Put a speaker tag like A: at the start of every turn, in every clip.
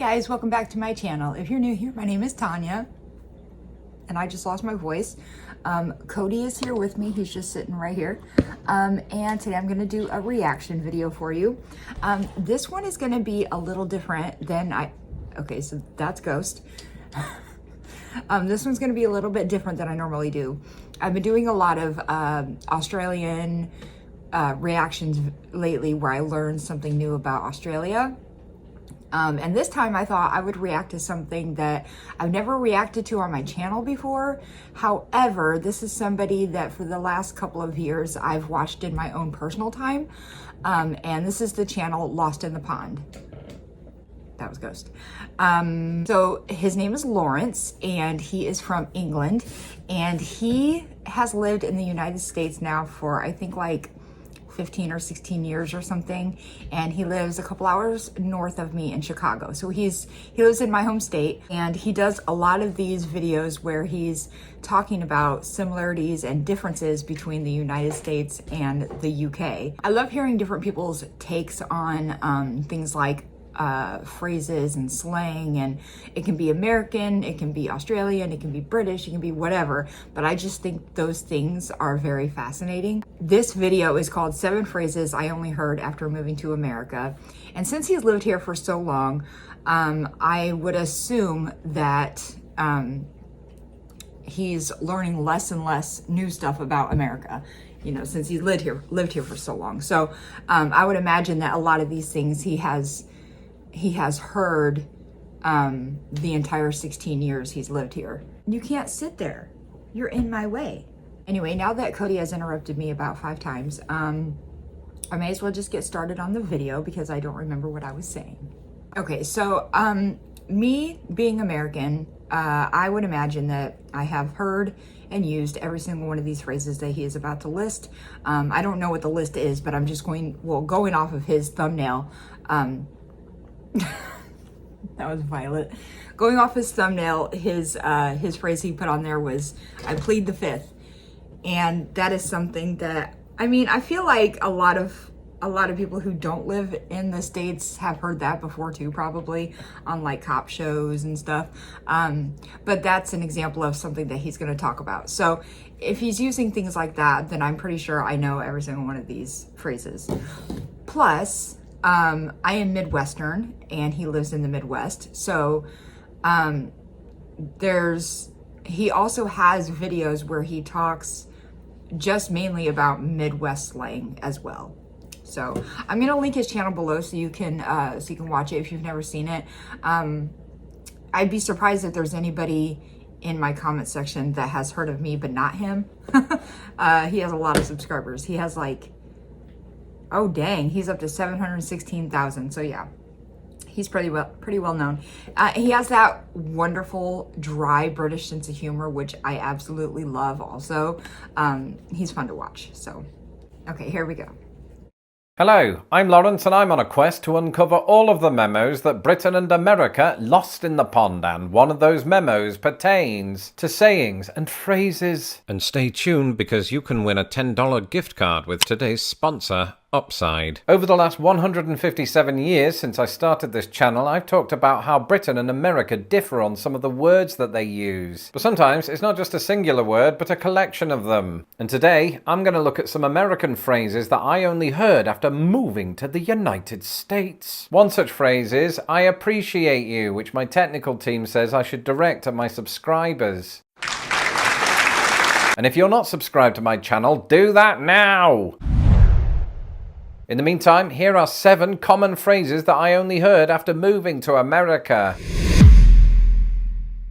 A: guys, welcome back to my channel. If you're new here, my name is Tanya, and I just lost my voice. Cody is here with me. He's just sitting right here. And today I'm gonna do a reaction video for you. This one is gonna be a little different than okay, so that's Ghost. This one's gonna be a little bit different than I normally do. I've been doing a lot of Australian reactions lately where I learned something new about Australia. And this time I thought I would react to something that I've never reacted to on my channel before. However, this is somebody that for the last couple of years I've watched in my own personal time. And this is the channel Lost in the Pond. That was Ghost. So his name is Lawrence and he is from England, and he has lived in the United States now for I think like 15 or 16 years or something, and he lives a couple hours north of me in Chicago. So he lives in my home state, and he does a lot of these videos where he's talking about similarities and differences between the United States and the UK. I love hearing different people's takes on things like phrases and slang, and it can be American, it can be Australian, it can be British, it can be whatever, but I just think those things are very fascinating. This video is called 7 Phrases I Only Heard After Moving to America, and since he's lived here for so long, I would assume that he's learning less and less new stuff about America, you know, since he's lived here for so long. So I would imagine that a lot of these things he has heard the entire 16 years he's lived here. You can't sit there. You're in my way. Anyway, now that Cody has interrupted me about 5 times, I may as well just get started on the video because I don't remember what I was saying. Okay, so me being American, I would imagine that I have heard and used every single one of these phrases that he is about to list. I don't know what the list is, but I'm just going off of his thumbnail. That was Violet. Going off his thumbnail, his phrase he put on there was, "I plead the fifth," and that is something that, I mean, I feel like a lot of people who don't live in the States have heard that before too, probably on like cop shows and stuff. But that's an example of something that he's going to talk about. So if he's using things like that, then I'm pretty sure I know every single one of these phrases. Plus, I am Midwestern and he lives in the Midwest. So he also has videos where he talks just mainly about Midwest slang as well. So I'm going to link his channel below so you can watch it if you've never seen it. I'd be surprised if there's anybody in my comment section that has heard of me but not him. He has a lot of subscribers. He has like, oh dang, he's up to 716,000. So yeah, he's pretty well known. He has that wonderful dry British sense of humor, which I absolutely love also. He's fun to watch. So okay, here we go.
B: Hello, I'm Lawrence and I'm on a quest to uncover all of the memos that Britain and America lost in the pond, and one of those memos pertains to sayings and phrases. And stay tuned because you can win a $10 gift card with today's sponsor, Upside. Over the last 157 years since I started this channel, I've talked about how Britain and America differ on some of the words that they use. But sometimes it's not just a singular word, but a collection of them. And today, I'm going to look at some American phrases that I only heard after moving to the United States. One such phrase is, "I appreciate you," which my technical team says I should direct at my subscribers. And if you're not subscribed to my channel, do that now! In the meantime, here are 7 common phrases that I only heard after moving to America.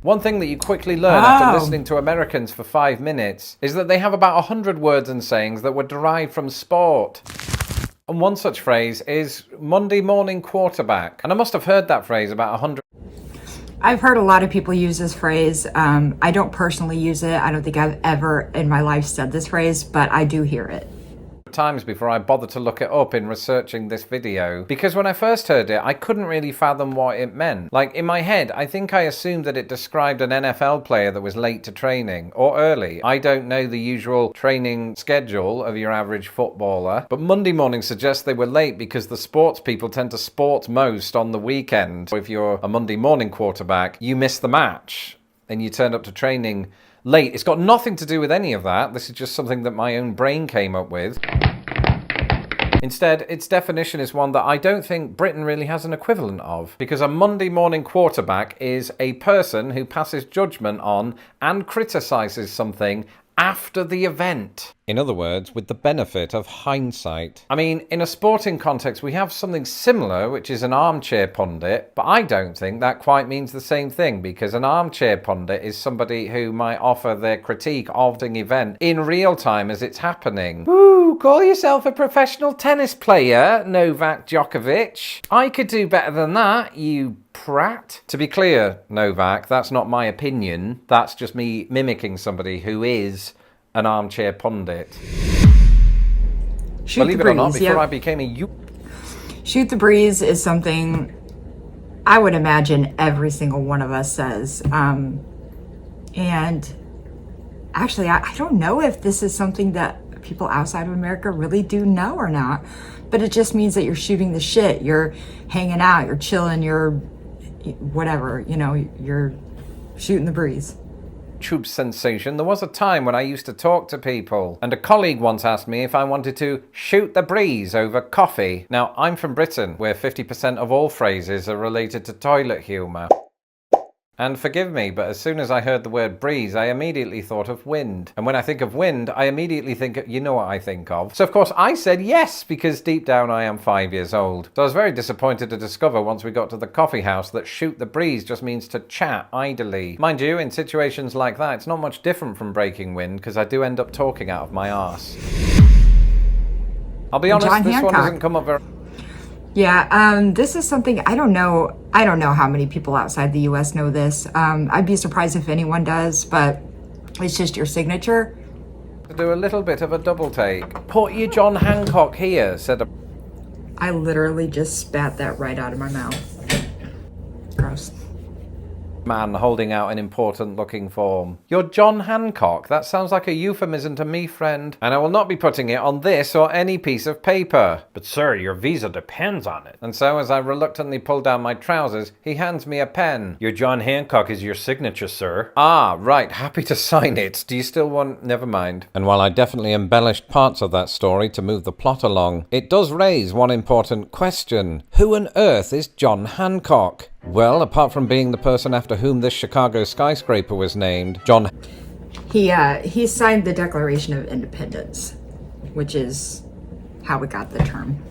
B: One thing that you quickly learn after listening to Americans for 5 minutes is that they have about 100 words and sayings that were derived from sport. And one such phrase is Monday morning quarterback. And I must have heard that phrase about 100.
A: I've heard a lot of people use this phrase. I don't personally use it. I don't think I've ever in my life said this phrase, but I do hear it.
B: times before I bothered to look it up in researching this video, because when I first heard it I couldn't really fathom what it meant. Like, in my head I think I assumed that it described an NFL player that was late to training, or early. I don't know the usual training schedule of your average footballer, but Monday morning suggests they were late because the sports people tend to sport most on the weekend. So if you're a Monday morning quarterback, you miss the match and you turned up to training late. It's got nothing to do with any of that. This is just something that my own brain came up with. Instead, its definition is one that I don't think Britain really has an equivalent of, because a Monday morning quarterback is a person who passes judgment on and criticises something after the event. In other words, with the benefit of hindsight. I mean, in a sporting context, we have something similar, which is an armchair pundit, but I don't think that quite means the same thing, because an armchair pundit is somebody who might offer their critique of the event in real time as it's happening. Ooh, call yourself a professional tennis player, Novak Djokovic. I could do better than that, you prat. To be clear, Novak, that's not my opinion. That's just me mimicking somebody who is an armchair pundit. Believe it or not, before I became a
A: shoot the breeze is something I would imagine every single one of us says. And actually, I don't know if this is something that people outside of America really do know or not, but it just means that you're shooting the shit. You're hanging out, you're chilling, you're whatever, you know, you're shooting the breeze.
B: YouTube sensation. There was a time when I used to talk to people, and a colleague once asked me if I wanted to shoot the breeze over coffee. Now, I'm from Britain, where 50% of all phrases are related to toilet humour. And forgive me, but as soon as I heard the word breeze, I immediately thought of wind. And when I think of wind, I immediately think of, you know what I think of. So of course I said yes, because deep down I am 5 years old. So I was very disappointed to discover once we got to the coffee house that shoot the breeze just means to chat idly. Mind you, in situations like that, it's not much different from breaking wind, because I do end up talking out of my arse. I'll be honest, this
A: Hancock.
B: one doesn't come up very...
A: Yeah, this is something I don't know how many people outside the US know this. I'd be surprised if anyone does, but it's just your signature.
B: To do a little bit of a double take. Put your John Hancock here, said a...
A: I literally just spat that right out of my mouth. Gross.
B: Man holding out an important looking form. You're John Hancock. That sounds like a euphemism to me, friend. And I will not be putting it on this or any piece of paper. But sir, your visa depends on it. And so as I reluctantly pull down my trousers, he hands me a pen. Your John Hancock is your signature, sir. Ah, right. Happy to sign it. Do you still want... Never mind. And while I definitely embellished parts of that story to move the plot along, it does raise one important question. Who on earth is John Hancock? Well, apart from being the person after whom this Chicago skyscraper was named, John...
A: He signed the Declaration of Independence, which is how we got the term.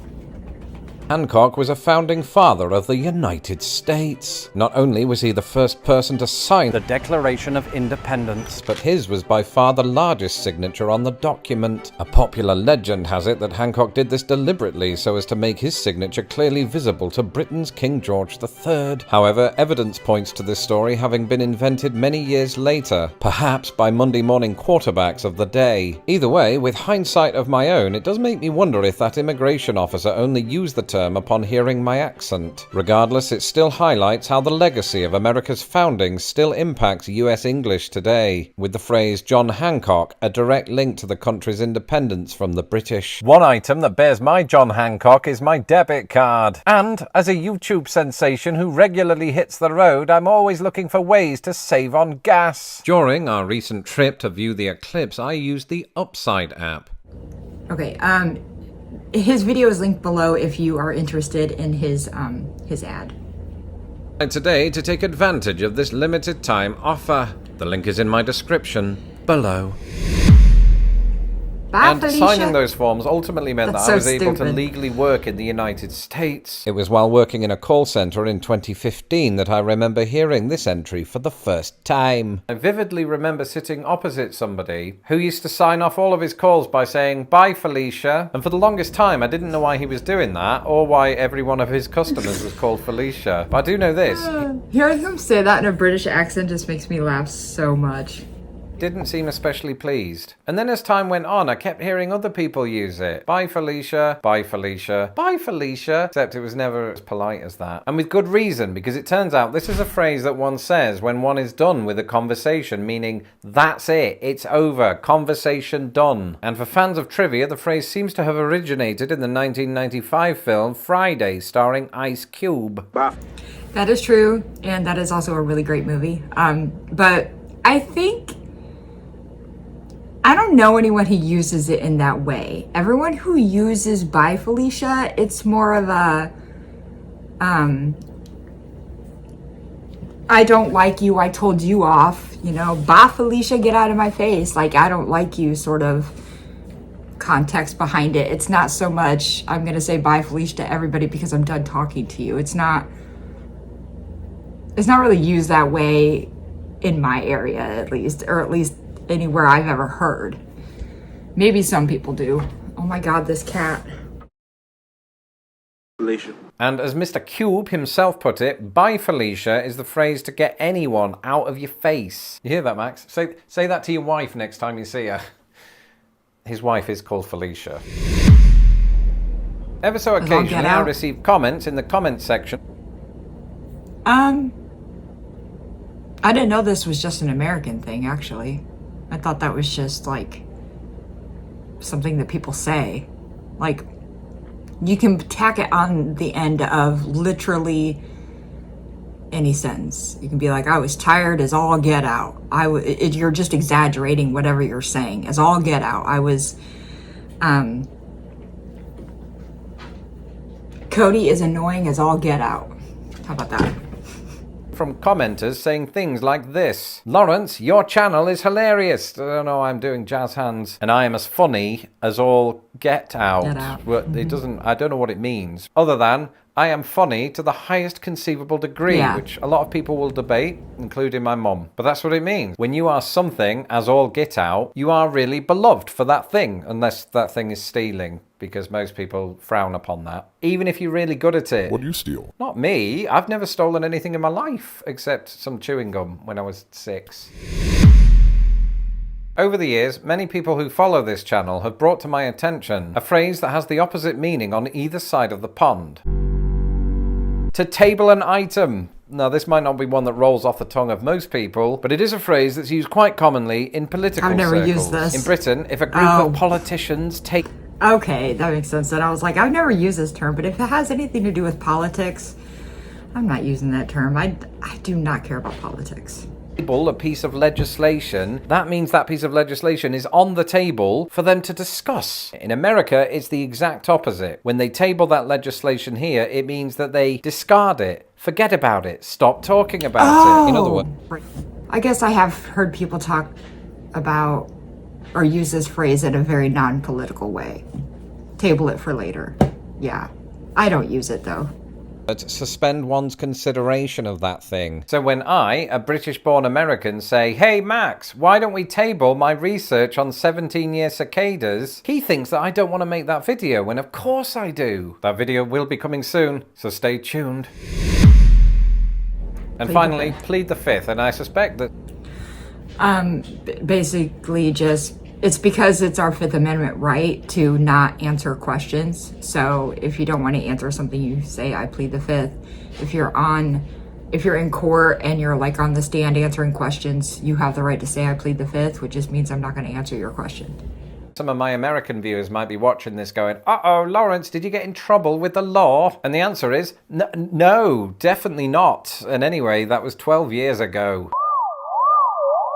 B: Hancock was a founding father of the United States. Not only was he the first person to sign the Declaration of Independence, but his was by far the largest signature on the document. A popular legend has it that Hancock did this deliberately so as to make his signature clearly visible to Britain's King George III. However, evidence points to this story having been invented many years later, perhaps by Monday morning quarterbacks of the day. Either way, with hindsight of my own, it does make me wonder if that immigration officer only used the term upon hearing my accent. Regardless, it still highlights how the legacy of America's founding still impacts US English today, with the phrase John Hancock a direct link to the country's independence from the British. One item that bears my John Hancock is my debit card. And as a YouTube sensation who regularly hits the road, I'm always looking for ways to save on gas. During our recent trip to view the eclipse, I used the Upside app.
A: Okay, his video is linked below if you are interested in his ad.
B: Today to take advantage of this limited time offer. The link is in my description below.
A: Bye,
B: And
A: Felicia.
B: signing those forms ultimately meant
A: That's
B: that I
A: so
B: was able to
A: stupid.
B: legally work in the United States. It was while working in a call centre in 2015 that I remember hearing this entry for the first time. I vividly remember sitting opposite somebody who used to sign off all of his calls by saying, "Bye, Felicia." And for the longest time, I didn't know why he was doing that or why every one of his customers was called Felicia. But I do know this.
A: Hearing him say that in a British accent just makes me laugh so much.
B: didn't seem especially pleased. And then as time went on, I kept hearing other people use it. Bye Felicia, bye Felicia, bye Felicia. Except it was never as polite as that. And with good reason, because it turns out this is a phrase that one says when one is done with a conversation, meaning that's it, it's over, conversation done. And for fans of trivia, the phrase seems to have originated in the 1995 film Friday, starring Ice Cube.
A: That is true, and that is also a really great movie. But I think, I don't know anyone who uses it in that way. Everyone who uses bye Felicia, it's more of a, I don't like you, I told you off, you know, bye Felicia, get out of my face. Like, I don't like you sort of context behind it. It's not so much, I'm going to say bye Felicia to everybody because I'm done talking to you. It's not really used that way in my area, at least, or at least anywhere I've ever heard. Maybe some people do. Oh my God, this cat.
C: Felicia.
B: And as Mr. Cube himself put it, bye Felicia is the phrase to get anyone out of your face. You hear that, Max? Say that to your wife next time you see her. His wife is called Felicia. Ever so occasionally I receive comments in the comments section.
A: I didn't know this was just an American thing, actually. I thought that was just, like, something that people say. Like, you can tack it on the end of literally any sentence. You can be like, I was tired as all get out. You're just exaggerating whatever you're saying, as all get out. I was, Cody is annoying as all get out. How about that?
B: From commenters saying things like this. Lawrence, your channel is hilarious. I don't know, I'm doing jazz hands. And I am as funny as all get out. Well, it doesn't, I don't know what it means. Other than, I am funny to the highest conceivable degree, which a lot of people will debate, including my mum. But that's what it means. When you are something as all get out, you are really beloved for that thing, unless that thing is stealing, because most people frown upon that. Even if you're really good at it.
D: What do you steal?
B: Not me. I've never stolen anything in my life, except some chewing gum when I was 6. Over the years, many people who follow this channel have brought to my attention a phrase that has the opposite meaning on either side of the pond. To table an item. Now, this might not be one that rolls off the tongue of most people, but it is a phrase that's used quite commonly in political circles.
A: I've never used this.
B: In Britain, if a group of politicians take...
A: Okay, that makes sense. And I was like, I've never used this term, but if it has anything to do with politics, I'm not using that term. I do not care about politics.
B: A piece of legislation, that means that piece of legislation is on the table for them to discuss. In America, it's the exact opposite. When they table that legislation here, it means that they discard it, forget about it, stop talking about it. In other words,
A: I guess I have heard people talk about or use this phrase in a very non-political way. Table it for later. Yeah. I don't use it though.
B: Suspend one's consideration of that thing. So when I, a British-born American, say, hey Max, why don't we table my research on 17-year cicadas? He thinks that I don't want to make that video, when of course I do. That video will be coming soon, so stay tuned. And finally, plead the fifth, and I suspect that...
A: Basically just, it's because it's our Fifth Amendment right to not answer questions. So if you don't want to answer something, you say, I plead the fifth. If you're in court and you're like on the stand answering questions, you have the right to say, I plead the fifth, which just means I'm not going to answer your question.
B: Some of my American viewers might be watching this going, uh-oh, Lawrence, did you get in trouble with the law? And the answer is, no, definitely not. And anyway, that was 12 years ago.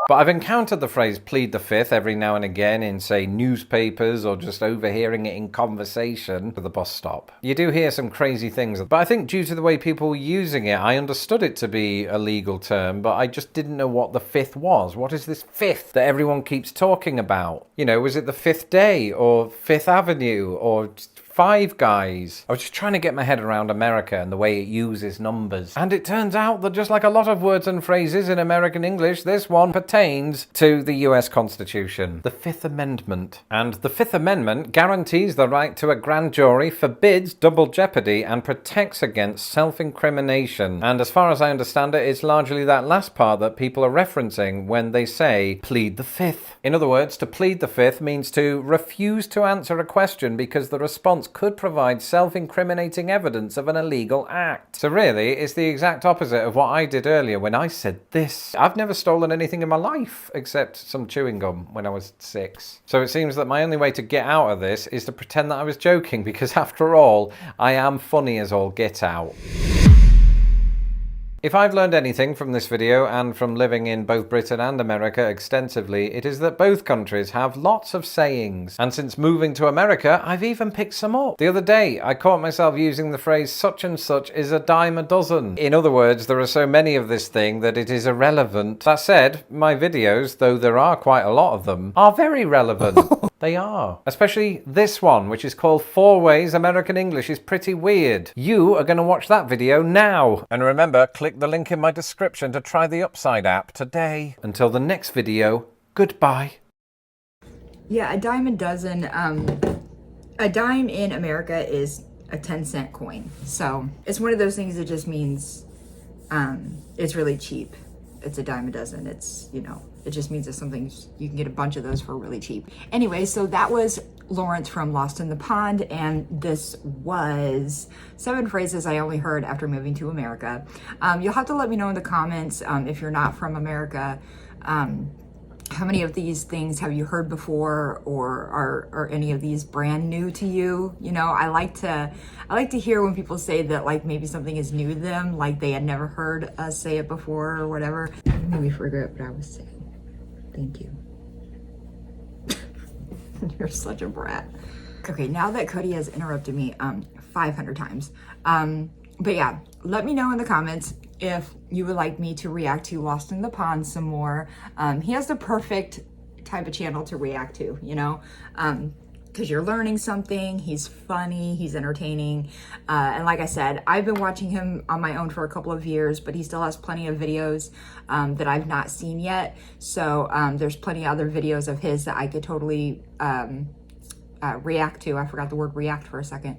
B: But I've encountered the phrase plead the fifth every now and again in, say, newspapers or just overhearing it in conversation at the bus stop. You do hear some crazy things, but I think due to the way people were using it, I understood it to be a legal term, but I just didn't know what the fifth was. What is this fifth that everyone keeps talking about? You know, was it the fifth day or Fifth Avenue or Five Guys. I was just trying to get my head around America and the way it uses numbers. And it turns out that just like a lot of words and phrases in American English, this one pertains to the US Constitution, the Fifth Amendment. And the Fifth Amendment guarantees the right to a grand jury, forbids double jeopardy, and protects against self-incrimination. And as far as I understand it, it's largely that last part that people are referencing when they say plead the fifth. In other words, to plead the fifth means to refuse to answer a question because the response could provide self-incriminating evidence of an illegal act. So really, it's the exact opposite of what I did earlier when I said this. I've never stolen anything in my life except some chewing gum when I was 6. So it seems that my only way to get out of this is to pretend that I was joking, because after all, I am funny as all get out. If I've learned anything from this video and from living in both Britain and America extensively, it is that both countries have lots of sayings. And since moving to America, I've even picked some up. The other day, I caught myself using the phrase such and such is a dime a dozen. In other words, there are so many of this thing that it is irrelevant. That said, my videos, though there are quite a lot of them, are very relevant. They are. Especially this one, which is called 4 Ways American English is Pretty Weird. You are going to watch that video now. And remember, click the link in my description to try the Upside app today. Until the next video, goodbye.
A: Yeah, a dime a dozen. A dime in America is a 10-cent coin. So it's one of those things that just means it's really cheap. It's a dime a dozen. It's, you know, it just means that something, you can get a bunch of those for really cheap. Anyway, so that was Lawrence from Lost in the Pond, and this was 7 phrases I only heard after moving to America. You'll have to let me know in the comments if you're not from America, how many of these things have you heard before, or are any of these brand new to you? You know, I like to hear when people say that, like, maybe something is new to them, like they had never heard us say it before or whatever. I maybe forget what I was saying. Thank you. You're such a brat. Okay, now that Cody has interrupted me 500 times. But yeah, let me know in the comments if you would like me to react to Lost in the Pond some more. He has the perfect type of channel to react to, you know, because you're learning something, he's funny, he's entertaining. And like I said, I've been watching him on my own for a couple of years, but he still has plenty of videos that I've not seen yet. So there's plenty of other videos of his that I could totally react to. I forgot the word react for a second,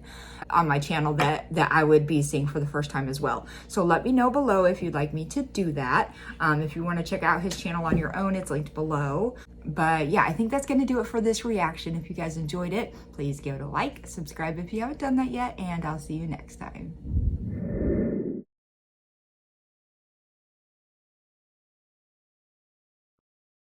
A: on my channel that I would be seeing for the first time as well. So let me know below if you'd like me to do that. If you want to check out his channel on your own, it's linked below. But yeah, I think that's going to do it for this reaction. If you guys enjoyed it, please give it a like, subscribe if you haven't done that yet, and I'll see you next time.